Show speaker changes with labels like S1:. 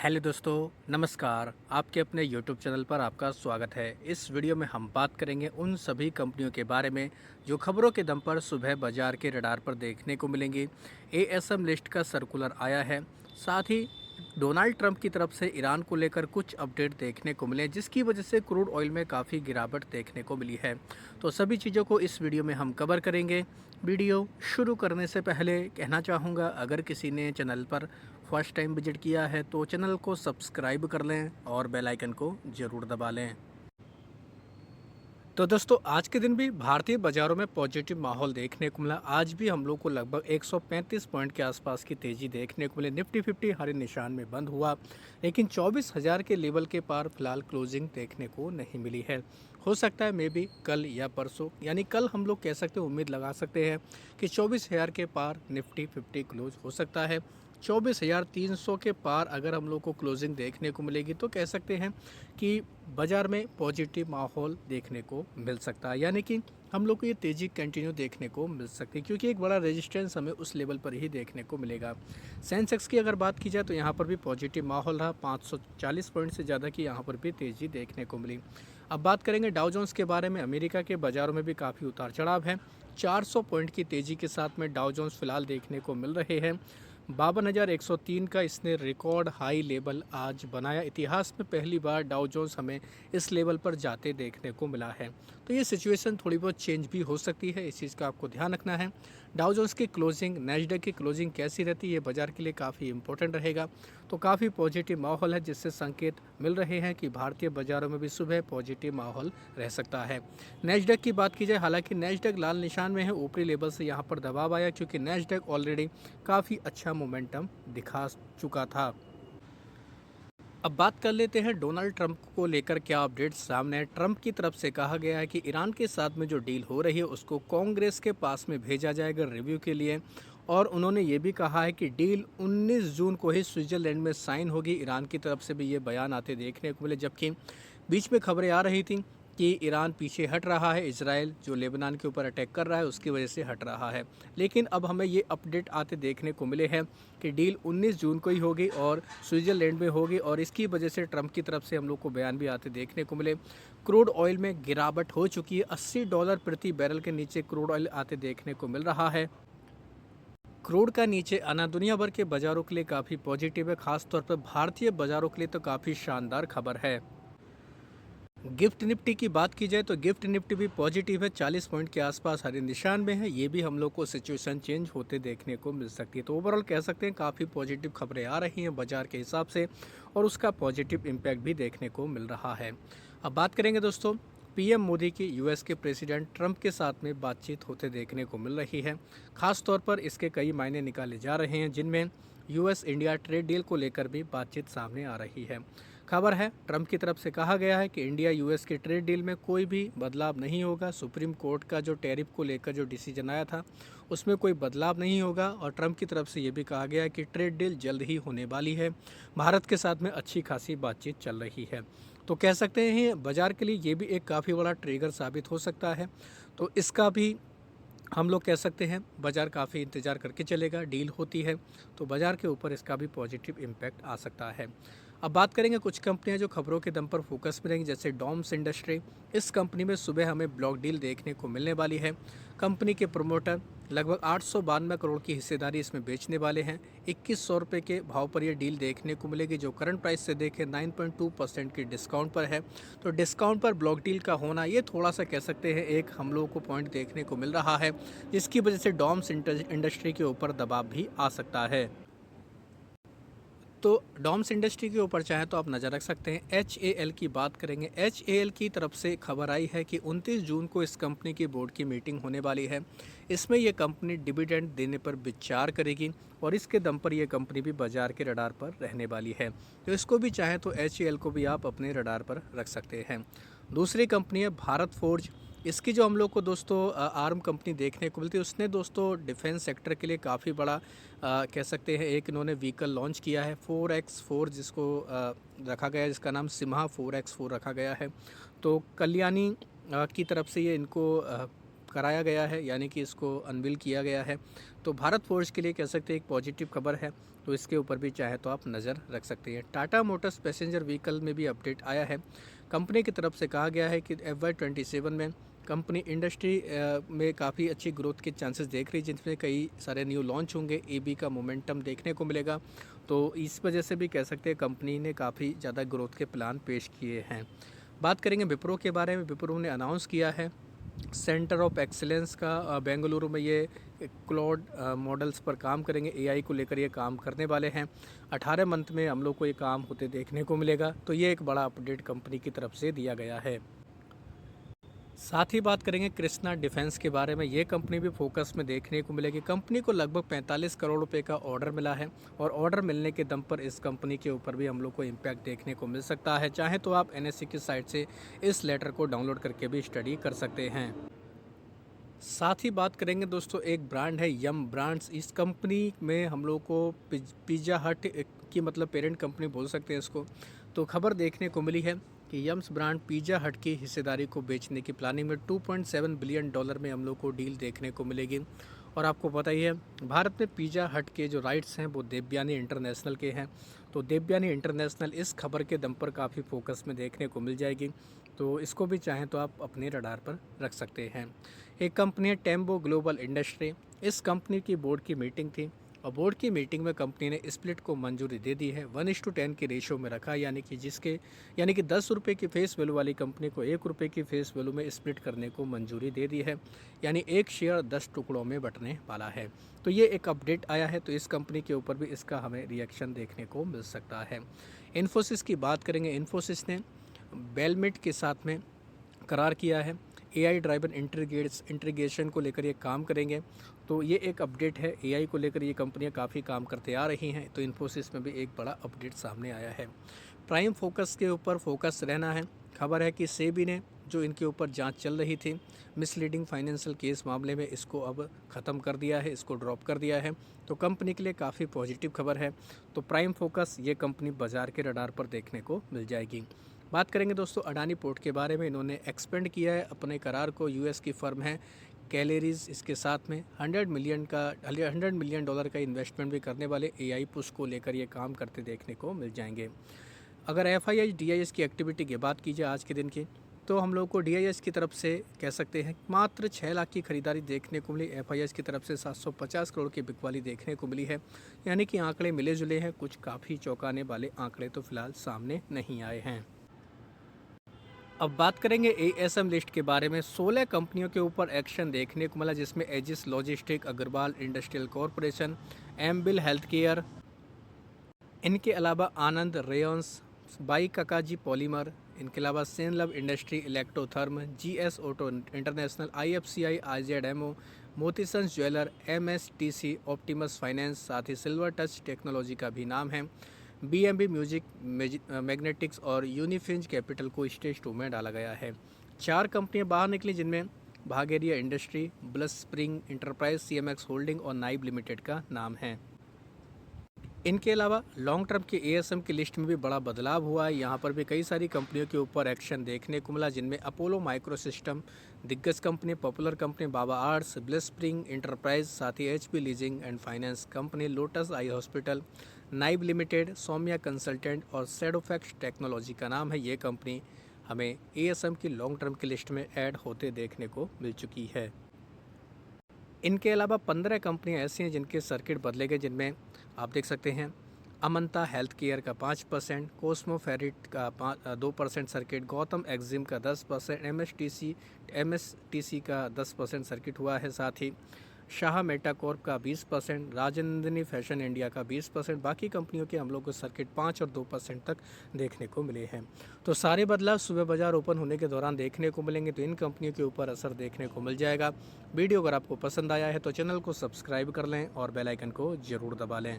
S1: Hello दोस्तों, नमस्कार। आपके अपने यूट्यूब चैनल पर आपका स्वागत है। इस वीडियो में हम बात करेंगे उन सभी कंपनियों के बारे में जो खबरों के दम पर सुबह बाजार के रडार पर देखने को मिलेंगी। एएसएम लिस्ट का सर्कुलर आया है। साथ ही डोनाल्ड ट्रंप की तरफ से ईरान को लेकर कुछ अपडेट देखने को मिले, जिसकी वजह से क्रूड ऑयल में काफ़ी गिरावट देखने को मिली है। तो सभी चीज़ों को इस वीडियो में हम कवर करेंगे। वीडियो शुरू करने से पहले कहना चाहूँगा, अगर किसी ने चैनल पर फर्स्ट टाइम विजिट किया है तो चैनल को सब्सक्राइब कर लें और बेल आइकन को ज़रूर दबा लें। तो दोस्तों, आज के दिन भी भारतीय बाजारों में पॉजिटिव माहौल देखने को मिला। आज भी हम लोग को लगभग 135 पॉइंट के आसपास की तेज़ी देखने को मिली। निफ्टी 50 हरे निशान में बंद हुआ, लेकिन 24,000 के लेवल के पार फिलहाल क्लोजिंग देखने को नहीं मिली है। हो सकता है मे बी कल या परसों, यानी कल हम लोग कह सकते हैं, उम्मीद लगा सकते हैं कि 24,000 के पार निफ्टी 50 क्लोज हो सकता है। 24,300 के पार अगर हम लोग को क्लोजिंग देखने को मिलेगी तो कह सकते हैं कि बाज़ार में पॉजिटिव माहौल देखने को मिल सकता है, यानी कि हम लोग को ये तेज़ी कंटिन्यू देखने को मिल सकती है, क्योंकि एक बड़ा रेजिस्टेंस हमें उस लेवल पर ही देखने को मिलेगा। सेंसेक्स की अगर बात की जाए तो यहाँ पर भी पॉजिटिव माहौल रहा। 540 पॉइंट से ज़्यादा की यहाँ पर भी तेज़ी देखने को मिली। अब बात करेंगे डाउ जोन्स के बारे में। अमेरिका के बाज़ारों में भी काफ़ी उतार चढ़ाव है। 400 पॉइंट की तेज़ी के साथ में डाउ जोन्स फिलहाल देखने को मिल रहे हैं। 52,103 का इसने रिकॉर्ड हाई लेवल आज बनाया। इतिहास में पहली बार डाउ जोन्स हमें इस लेवल पर जाते देखने को मिला है। तो ये सिचुएशन थोड़ी बहुत चेंज भी हो सकती है, इस चीज़ का आपको ध्यान रखना है। डाउ जोन्स की क्लोजिंग, नैस्डैक की क्लोजिंग कैसी रहती है, बाजार के लिए काफ़ी इंपॉर्टेंट रहेगा। तो काफ़ी पॉजिटिव माहौल है, जिससे संकेत मिल रहे हैं कि भारतीय बाज़ारों में भी सुबह पॉजिटिव माहौल रह सकता है। नैस्डैक की बात की जाए, हालांकि नैस्डैक लाल निशान में है। ऊपरी लेवल से यहाँ पर दबाव आया, क्योंकि नैस्डैक ऑलरेडी काफ़ी अच्छा मोमेंटम दिखा चुका था। अब बात कर लेते हैं डोनाल्ड ट्रंप को लेकर क्या अपडेट्स सामने है। ट्रंप की तरफ से कहा गया है कि ईरान के साथ में जो डील हो रही है उसको कांग्रेस के पास में भेजा जाएगा रिव्यू के लिए। और उन्होंने ये भी कहा है कि डील 19 जून को ही स्विट्जरलैंड में साइन होगी। ईरान की तरफ से भी ये बयान आते देखने को मिले, जबकि बीच में खबरें आ रही थी कि ईरान पीछे हट रहा है, इजराइल जो लेबनान के ऊपर अटैक कर रहा है उसकी वजह से हट रहा है। लेकिन अब हमें ये अपडेट आते देखने को मिले हैं कि डील 19 जून को ही होगी और स्विट्ज़रलैंड में होगी, और इसकी वजह से ट्रंप की तरफ से हम लोग को बयान भी आते देखने को मिले। क्रूड ऑयल में गिरावट हो चुकी है। $80 प्रति बैरल के नीचे क्रूड ऑयल आते देखने को मिल रहा है। क्रूड का नीचे आना दुनिया भर के बाज़ारों के लिए काफ़ी पॉजिटिव है, खासतौर पर भारतीय बाज़ारों के लिए तो काफ़ी शानदार खबर है। गिफ्ट निफ्टी की बात की जाए तो गिफ्ट निफ्टी भी पॉजिटिव है। 40 पॉइंट के आसपास हरे निशान में है। ये भी हम लोग को सिचुएशन चेंज होते देखने को मिल सकती है। तो ओवरऑल कह सकते हैं काफ़ी पॉजिटिव खबरें आ रही हैं बाजार के हिसाब से, और उसका पॉजिटिव इम्पैक्ट भी देखने को मिल रहा है। अब बात करेंगे दोस्तों, पीएम मोदी की यूएस के प्रेसिडेंट ट्रंप के साथ में बातचीत होते देखने को मिल रही है। खास तौर पर इसके कई मायने निकाले जा रहे हैं, जिनमें यूएस इंडिया ट्रेड डील को लेकर भी बातचीत सामने आ रही है। खबर है, ट्रंप की तरफ से कहा गया है कि इंडिया यूएस के ट्रेड डील में कोई भी बदलाव नहीं होगा। सुप्रीम कोर्ट का जो टैरिफ को लेकर जो डिसीजन आया था उसमें कोई बदलाव नहीं होगा। और ट्रंप की तरफ से ये भी कहा गया है कि ट्रेड डील जल्द ही होने वाली है। भारत के साथ में अच्छी खासी बातचीत चल रही है। तो कह सकते हैं बाजार के लिए ये भी एक काफ़ी बड़ा ट्रिगर साबित हो सकता है। तो इसका भी हम लोग कह सकते हैं बाज़ार काफ़ी इंतज़ार करके चलेगा। डील होती है तो बाज़ार के ऊपर इसका भी पॉजिटिव इम्पैक्ट आ सकता है। अब बात करेंगे कुछ कंपनियां जो खबरों के दम पर फोकस में रहेंगी, जैसे डॉम्स इंडस्ट्री। इस कंपनी में सुबह हमें ब्लॉक डील देखने को मिलने वाली है। कंपनी के प्रमोटर लगभग 892 करोड़ की हिस्सेदारी इसमें बेचने वाले हैं। 2100 रुपये के भाव पर यह डील देखने को मिलेगी, जो करंट प्राइस से देखें 9.2% की डिस्काउंट पर है। तो डिस्काउंट पर ब्लॉक डील का होना ये थोड़ा सा कह सकते हैं एक हम लोगों को पॉइंट देखने को मिल रहा है, जिसकी वजह से डॉम्स इंडस्ट्री के ऊपर दबाव भी आ सकता है। तो डॉम्स इंडस्ट्री के ऊपर चाहे तो आप नज़र रख सकते हैं। HAL की बात करेंगे। HAL की तरफ से खबर आई है कि 29 जून को इस कंपनी की बोर्ड की मीटिंग होने वाली है। इसमें यह कंपनी डिविडेंड देने पर विचार करेगी, और इसके दम पर यह कंपनी भी बाजार के रडार पर रहने वाली है। तो इसको भी चाहे तो HAL को भी आप अपने रडार पर रख सकते हैं। दूसरी कंपनी है भारत फोर्ज। इसकी जो हम लोग को दोस्तों आर्म कंपनी देखने को मिलती है, उसने दोस्तों डिफेंस सेक्टर के लिए काफ़ी बड़ा कह सकते हैं एक इन्होंने व्हीकल लॉन्च किया है 4x4, जिसको रखा गया है, जिसका नाम सिम्हा 4x4 रखा गया है। तो कल्याणी की तरफ से ये इनको कराया गया है, यानी कि इसको अनवील किया गया है। तो भारत फोर्ज के लिए कह सकते हैं एक पॉजिटिव खबर है, तो इसके ऊपर भी चाहे तो आप नज़र रख सकते हैं। टाटा मोटर्स पैसेंजर व्हीकल में भी अपडेट आया है। कंपनी की तरफ से कहा गया है कि FY27 में कंपनी इंडस्ट्री में काफ़ी अच्छी ग्रोथ के चांसेस देख रही है, जिसमें कई सारे न्यू लॉन्च होंगे, EV का मोमेंटम देखने को मिलेगा। तो इस वजह से भी कह सकते हैं कंपनी ने काफ़ी ज़्यादा ग्रोथ के प्लान पेश किए हैं। बात करेंगे विप्रो के बारे में। विप्रो ने अनाउंस किया है सेंटर ऑफ एक्सीलेंस का बेंगलुरु में ये क्लाउड मॉडल्स पर काम करेंगे, AI को लेकर ये काम करने वाले हैं। 18 मंथ में हम लोग को ये काम होते देखने को मिलेगा। तो ये एक बड़ा अपडेट कंपनी की तरफ से दिया गया है। साथ ही बात करेंगे कृष्णा डिफेंस के बारे में। ये कंपनी भी फोकस में देखने को मिलेगी। कंपनी को लगभग 45 करोड़ रुपए का ऑर्डर मिला है और ऑर्डर मिलने के दम पर इस कंपनी के ऊपर भी हम लोग को इम्पैक्ट देखने को मिल सकता है। चाहे तो आप NSE की साइट से इस लेटर को डाउनलोड करके भी स्टडी कर सकते हैं। साथ ही बात करेंगे दोस्तों, एक ब्रांड है यम ब्रांड्स। इस कंपनी में हम लोग को पिज़्ज़ा हट की मतलब पेरेंट कंपनी बोल सकते हैं इसको। तो खबर देखने को मिली है कि यम्स ब्रांड पिज़्ज़ा हट की हिस्सेदारी को बेचने की प्लानिंग में $2.7 बिलियन में हम लोग को डील देखने को मिलेगी। और आपको पता ही है भारत में पिज़्ज़ा हट के जो राइट्स हैं वो देवयानी इंटरनेशनल के हैं। तो देवयानी इंटरनेशनल इस खबर के दम पर काफ़ी फोकस में देखने को मिल जाएगी। तो इसको भी चाहें तो आप अपने रडार पर रख सकते हैं। एक कंपनी है टेम्बो ग्लोबल इंडस्ट्री। इस कंपनी की बोर्ड की मीटिंग थी और बोर्ड की मीटिंग में कंपनी ने स्प्लिट को मंजूरी दे दी है। 1:10 के रेशो में रखा, यानी कि 10 रुपये की फेस वैल्यू वाली कंपनी को 1 रुपये की फेस वैल्यू में स्प्लिट करने को मंजूरी दे दी है, यानी एक शेयर 10 टुकड़ों में बंटने वाला है। तो ये एक अपडेट आया है, तो इस कंपनी के ऊपर भी इसका हमें रिएक्शन देखने को मिल सकता है। इन्फोसिस की बात करेंगे। इन्फोसिस ने बेलमेट के साथ में करार किया है। AI ड्राइवन इंटीग्रेशन को लेकर ये काम करेंगे। तो ये एक अपडेट है। AI को लेकर ये कंपनियां काफ़ी काम करते आ रही हैं। तो इन्फोसिस में भी एक बड़ा अपडेट सामने आया है। प्राइम फोकस के ऊपर फोकस रहना है। खबर है कि सेबी ने जो इनके ऊपर जांच चल रही थी मिसलीडिंग फाइनेंशियल केस मामले में, इसको अब ख़त्म कर दिया है, इसको ड्रॉप कर दिया है। तो कंपनी के लिए काफ़ी पॉजिटिव खबर है। तो प्राइम फोकस ये कंपनी बाज़ार के रडार पर देखने को मिल जाएगी। बात करेंगे दोस्तों अडानी पोर्ट के बारे में। इन्होंने एक्सपेंड किया है अपने करार को। US की फर्म है कैलेरीज, इसके साथ में $100 मिलियन का इन्वेस्टमेंट भी करने वाले। AI पुश को लेकर ये काम करते देखने को मिल जाएंगे। अगर FII DIS की एक्टिविटी की बात कीजिए आज के दिन की, तो हम लोग को DIS की तरफ से कह सकते हैं मात्र 6 लाख की खरीदारी देखने को मिली। FIS की तरफ से 750 करोड़ की बिकवाली देखने को मिली है, यानी कि आंकड़े मिले जुले हैं। कुछ काफ़ी चौंकाने वाले आंकड़े तो फिलहाल सामने नहीं आए हैं। अब बात करेंगे ASM लिस्ट के बारे में। 16 कंपनियों के ऊपर एक्शन देखने को मिला, जिसमें Aegis logistic, Agarwal industrial corporation, एम्बिल हेल्थ केयर, इनके अलावा आनंद रेयंस, बाई काकाजी पॉलीमर, इनके अलावा सेनलव industry, Electrotherm, GS auto international, IFCI, IZMO, Motisons jeweller, MSTC, Optimus finance, साथ ही सिल्वर टच टेक्नोलॉजी का भी नाम है। BMB म्यूजिक, मैग्नेटिक्स और यूनिफिंज कैपिटल को स्टेज 2 में डाला गया है। 4 कंपनियां बाहर निकली, जिनमें भागेरिया इंडस्ट्री, ब्लस स्प्रिंग इंटरप्राइज, CMX होल्डिंग और नाइब लिमिटेड का नाम है। इनके अलावा लॉन्ग टर्म के ASM की लिस्ट में भी बड़ा बदलाव हुआ है। यहाँ पर भी कई सारी कंपनियों के ऊपर एक्शन देखने को मिला, जिनमें अपोलो माइक्रोसिस्टम, दिग्गज कंपनी, पॉपुलर कंपनी बाबा आर्ट्स, ब्लस स्प्रिंग इंटरप्राइज, साथ ही HP लीजिंग एंड फाइनेंस कंपनी, lotus eye hospital, Nibe limited, Saumya consultant और सेडोफैक्स टेक्नोलॉजी का नाम है। ये कंपनी हमें ASM की लॉन्ग टर्म की लिस्ट में ऐड होते देखने को मिल चुकी है। इनके अलावा 15 कंपनियां ऐसी हैं जिनके सर्किट बदले गए, जिनमें आप देख सकते हैं अमंता हेल्थ केयर का 5%, कोस्मो फेरिट का 2% सर्किट, गौतम एक्जिम का 10%, MSTC का 10% सर्किट हुआ है। साथ ही शाह मेटाकॉर्प का 20%, राजेंद्रनी फैशन इंडिया का 20%। बाकी कंपनियों के हम लोग को सर्किट 5 और 2% तक देखने को मिले हैं। तो सारे बदलाव सुबह बाजार ओपन होने के दौरान देखने को मिलेंगे, तो इन कंपनियों के ऊपर असर देखने को मिल जाएगा। वीडियो अगर आपको पसंद आया है तो चैनल को सब्सक्राइब कर लें और बेल आइकन को ज़रूर दबा लें।